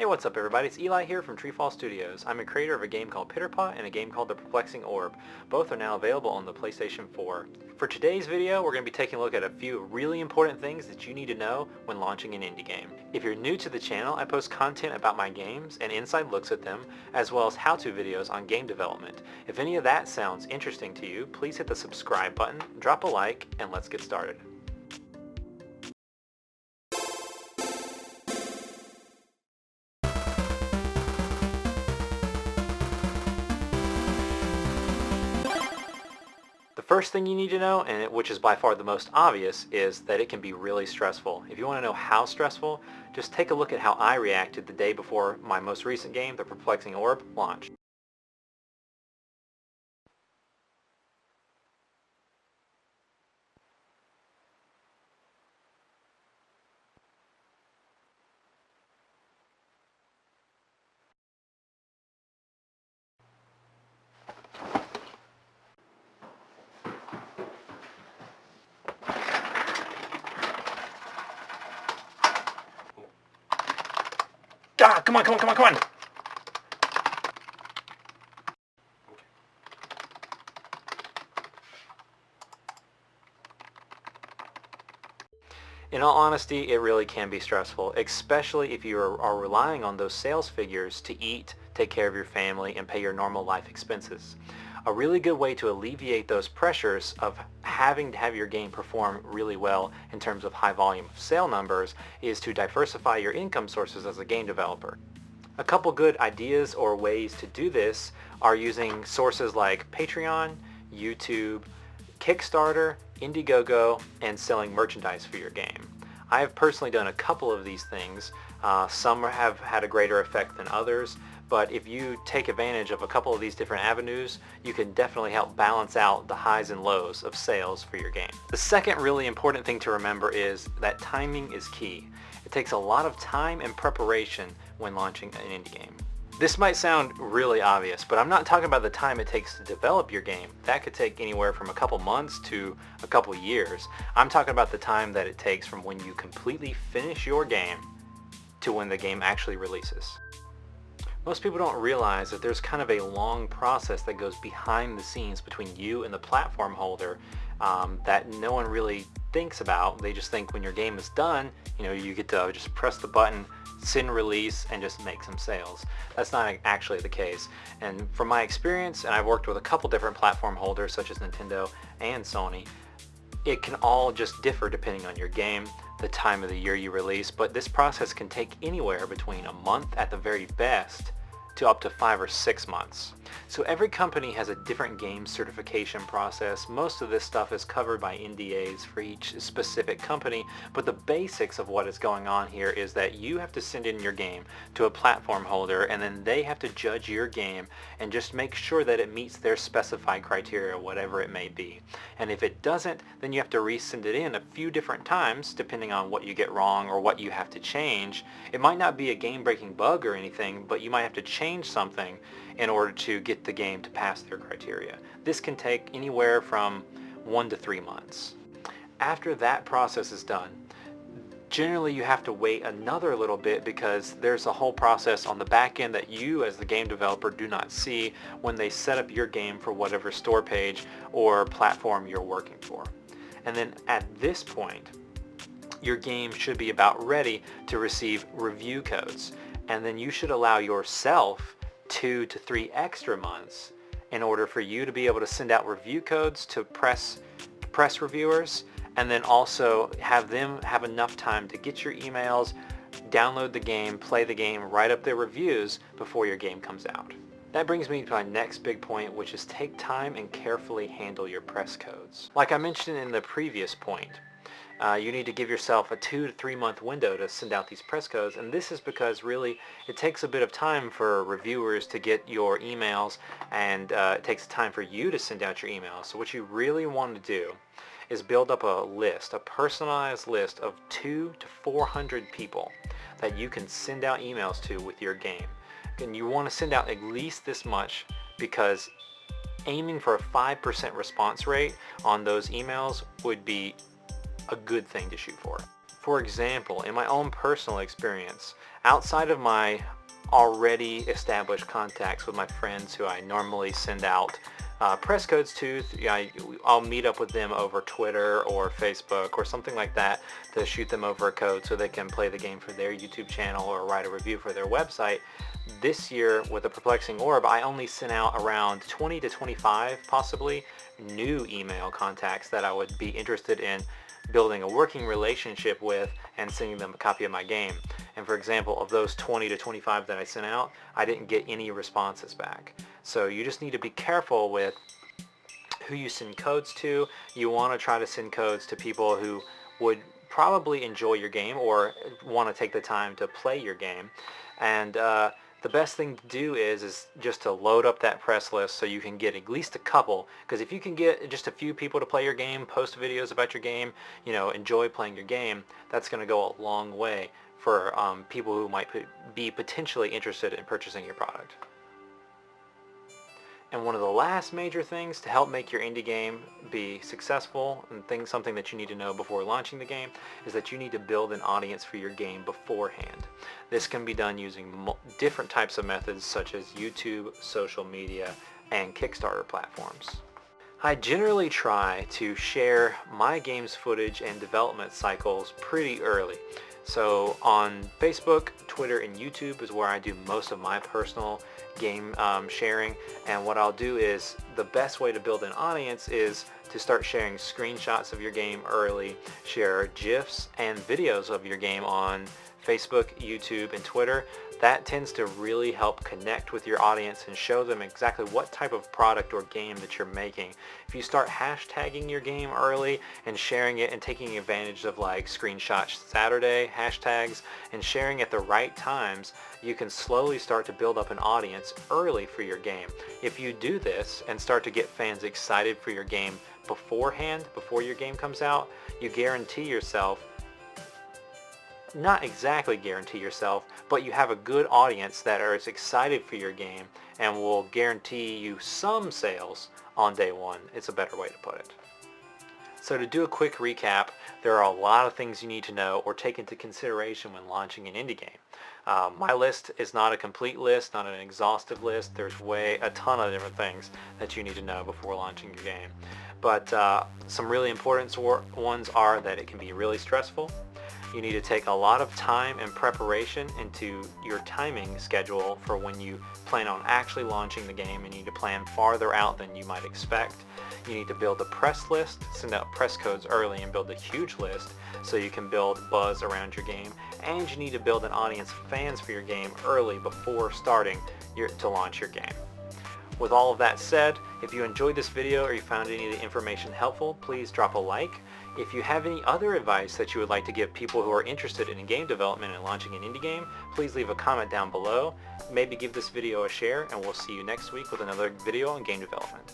Hey, what's up everybody? It's Eli here from TreeFall Studios. I'm a creator of a game called Pitterpot and a game called The Perplexing Orb. Both are now available on the PlayStation 4. For today's video, we're going to be taking a look at a few really important things that you need to know when launching an indie game. If you're new to the channel, I post content about my games and inside looks at them, as well as how-to videos on game development. If any of that sounds interesting to you, please hit the subscribe button, drop a like, and let's get started. The first thing you need to know, and which is by far the most obvious, is that it can be really stressful. If you want to know how stressful, just take a look at how I reacted the day before my most recent game, The Perplexing Orb, launched. Ah, come on, come on, come on, come on! In all honesty, it really can be stressful, especially if you are relying on those sales figures to eat, take care of your family, and pay your normal life expenses. A really good way to alleviate those pressures of having to have your game perform really well in terms of high volume of sale numbers is to diversify your income sources as a game developer. A couple good ideas or ways to do this are using sources like Patreon, YouTube, Kickstarter, Indiegogo, and selling merchandise for your game. I have personally done a couple of these things. Some have had a greater effect than others, but if you take advantage of a couple of these different avenues, you can definitely help balance out the highs and lows of sales for your game. The second really important thing to remember is that timing is key. It takes a lot of time and preparation when launching an indie game. This might sound really obvious, but I'm not talking about the time it takes to develop your game. That could take anywhere from a couple months to a couple years. I'm talking about the time that it takes from when you completely finish your game to when the game actually releases. Most people don't realize that there's kind of a long process that goes behind the scenes between you and the platform holder that no one really thinks about. They just think when your game is done, you get to just press the button, send release, and just make some sales. That's not actually the case. And from my experience, and I've worked with a couple different platform holders such as Nintendo and Sony, it can all just differ depending on your game, the time of the year you release, but this process can take anywhere between a month at the very best to up to 5 or 6 months. So every company has a different game certification process. Most of this stuff is covered by NDAs for each specific company, but the basics of what is going on here is that you have to send in your game to a platform holder, and then they have to judge your game and just make sure that it meets their specified criteria, whatever it may be. And if it doesn't, then you have to resend it in a few different times depending on what you get wrong or what you have to change. It might not be a game-breaking bug or anything, but you might have to change something in order to get the game to pass their criteria. This can take anywhere from 1 to 3 months. After that process is done, generally you have to wait another little bit because there's a whole process on the back end that you as the game developer do not see when they set up your game for whatever store page or platform you're working for. And then at this point, your game should be about ready to receive review codes. And then you should allow yourself 2 to 3 extra months in order for you to be able to send out review codes to press reviewers, and then also have them have enough time to get your emails, download the game, play the game, write up their reviews before your game comes out. That brings me to my next big point, which is take time and carefully handle your press codes. Like I mentioned in the previous point, you need to give yourself a 2 to 3 month window to send out these press codes, and this is because really it takes a bit of time for reviewers to get your emails, and it takes time for you to send out your emails. So what you really want to do is build up a list, a personalized list of 200 to 400 people that you can send out emails to with your game. And you want to send out at least this much, because aiming for a 5% response rate on those emails would be a good thing to shoot for. For example, in my own personal experience, outside of my already established contacts with my friends who I normally send out press codes to, I'll meet up with them over Twitter or Facebook or something like that to shoot them over a code so they can play the game for their YouTube channel or write a review for their website. This year with the Perplexing Orb, I only sent out around 20 to 25 possibly new email contacts that I would be interested in building a working relationship with and sending them a copy of my game. And for example, of those 20 to 25 that I sent out, I didn't get any responses back. So you just need to be careful with who you send codes to. You want to try to send codes to people who would probably enjoy your game or want to take the time to play your game. And the best thing to do is just to load up that press list so you can get at least a couple, because if you can get just a few people to play your game, post videos about your game, enjoy playing your game, that's going to go a long way for people who might be potentially interested in purchasing your product. And one of the last major things to help make your indie game be successful, and something that you need to know before launching the game, is that you need to build an audience for your game beforehand. This can be done using different types of methods such as YouTube, social media, and Kickstarter platforms. I generally try to share my game's footage and development cycles pretty early. So on Facebook, Twitter, and YouTube is where I do most of my personal game sharing. And what I'll do is, the best way to build an audience is to start sharing screenshots of your game early, share GIFs and videos of your game on Facebook, YouTube, and Twitter. That tends to really help connect with your audience and show them exactly what type of product or game that you're making. If you start hashtagging your game early and sharing it and taking advantage of like Screenshot Saturday hashtags and sharing at the right times, you can slowly start to build up an audience early for your game. If you do this and start to get fans excited for your game beforehand, before your game comes out, you guarantee yourself, not exactly guarantee yourself, but you have a good audience that are as excited for your game and will guarantee you some sales on day one. It's a better way to put it. So to do a quick recap, there are a lot of things you need to know or take into consideration when launching an indie game. My list is not a complete list, not an exhaustive list. There's a ton of different things that you need to know before launching your game. But some really important ones are that it can be really stressful. You need to take a lot of time and preparation into your timing schedule for when you plan on actually launching the game. You need to plan farther out than you might expect. You need to build a press list, send out press codes early, and build a huge list so you can build buzz around your game. And you need to build an audience of fans for your game early before starting to launch your game. With all of that said, if you enjoyed this video or you found any of the information helpful, please drop a like. If you have any other advice that you would like to give people who are interested in game development and launching an indie game, please leave a comment down below. Maybe give this video a share, and we'll see you next week with another video on game development.